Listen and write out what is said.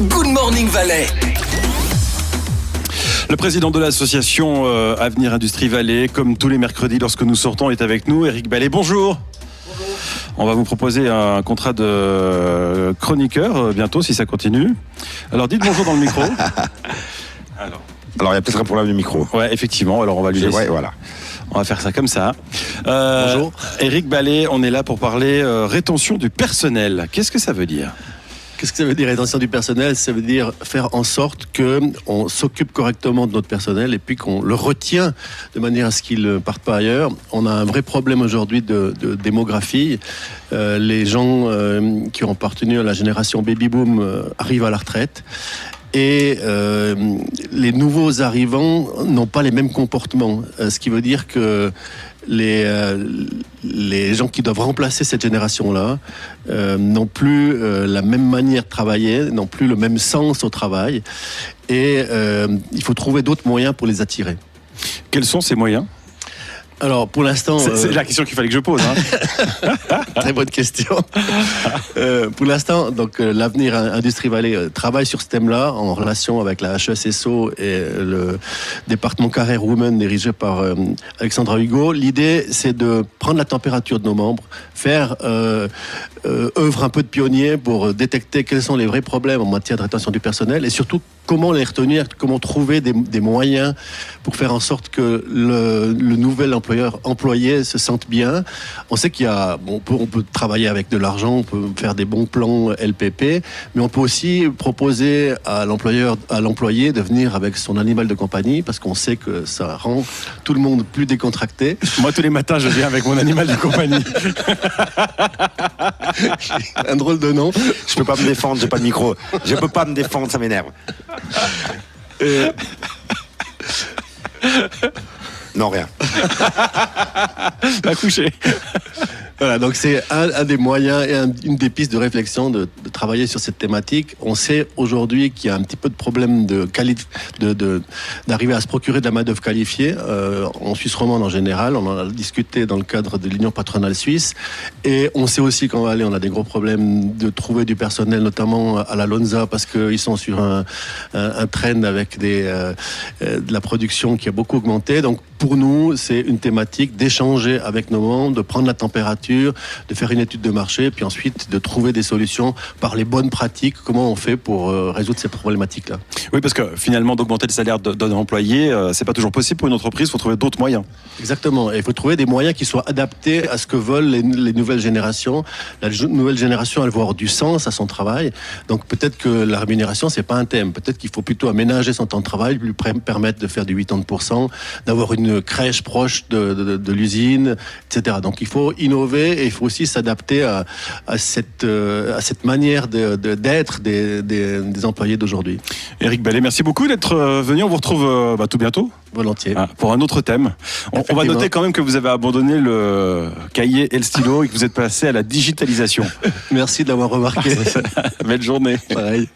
Good Morning Valais. Le président de l'association Avenir Industrie Valais, comme tous les mercredis lorsque nous sortons, est avec nous. Éric Ballet, bonjour. Bonjour. On va vous proposer un contrat de chroniqueur bientôt si ça continue. Alors dites bonjour dans le micro. Alors il y a peut-être un problème du micro. Ouais, effectivement. Alors on va lui laisser. Ouais, voilà. On va faire ça comme ça. Bonjour. Éric Ballet, on est là pour parler rétention du personnel. Qu'est-ce que ça veut dire ? Qu'est-ce que ça veut dire rétention du personnel ? Ça veut dire faire en sorte qu'on s'occupe correctement de notre personnel et puis qu'on le retient de manière à ce qu'il ne parte pas ailleurs. On a un vrai problème aujourd'hui de démographie. Les gens qui ont appartenu à la génération baby-boom arrivent à la retraite. Et les nouveaux arrivants n'ont pas les mêmes comportements. Ce qui veut dire que les gens qui doivent remplacer cette génération-là n'ont plus la même manière de travailler, n'ont plus le même sens au travail. Et il faut trouver d'autres moyens pour les attirer. Quels sont ces moyens ? Alors, pour l'instant... C'est la question qu'il fallait que je pose. Très bonne question. Pour l'instant, donc, l'Avenir Industrie Valais travaille sur ce thème-là en relation avec la HESSO et le département Carrière Women dirigé par Alexandra Hugo. L'idée, c'est de prendre la température de nos membres, faire œuvre un peu de pionnier pour détecter quels sont les vrais problèmes en matière de rétention du personnel et surtout comment les retenir, comment trouver des moyens pour faire en sorte que le nouvel employé se sente bien. On sait qu'il y a, on peut travailler avec de l'argent, on peut faire des bons plans LPP, mais on peut aussi proposer à l'employé de venir avec son animal de compagnie parce qu'on sait que ça rend tout le monde plus décontracté. Moi, tous les matins, je viens avec mon animal de compagnie. Un drôle de nom. Je peux pas me défendre, j'ai pas de micro. Je peux pas me défendre, ça m'énerve. Non, rien. Va coucher. Voilà, donc c'est un des moyens et une des pistes de réflexion de travailler sur cette thématique. On sait aujourd'hui qu'il y a un petit peu de problème d'arriver à se procurer de la main-d'œuvre qualifiée en Suisse romande en général. On en a discuté dans le cadre de l'Union patronale suisse. Et on sait aussi qu'en Valais, on a des gros problèmes de trouver du personnel, notamment à la Lonza, parce qu'ils sont sur un trend avec de la production qui a beaucoup augmenté. Donc pour nous, c'est une thématique d'échanger avec nos membres, de prendre la température, de faire une étude de marché, puis ensuite de trouver des solutions par les bonnes pratiques. Comment on fait pour résoudre ces problématiques-là ? Oui, parce que finalement, d'augmenter le salaire d'un employé, c'est pas toujours possible pour une entreprise. Il faut trouver d'autres moyens. Exactement. Et il faut trouver des moyens qui soient adaptés à ce que veulent les nouvelles générations. La nouvelle génération, elle veut avoir du sens à son travail. Donc peut-être que la rémunération, c'est pas un thème. Peut-être qu'il faut plutôt aménager son temps de travail, lui permettre de faire du 80%, d'avoir une crèche proche de l'usine, etc. Donc il faut innover et il faut aussi s'adapter à cette manière d'être des employés d'aujourd'hui. Éric Ballet, merci beaucoup d'être venu. On vous retrouve tout bientôt. Volontiers. Pour un autre thème. On va noter quand même que vous avez abandonné le cahier et le stylo et que vous êtes passé à la digitalisation. Merci de l'avoir remarqué. Belle journée. Pareil.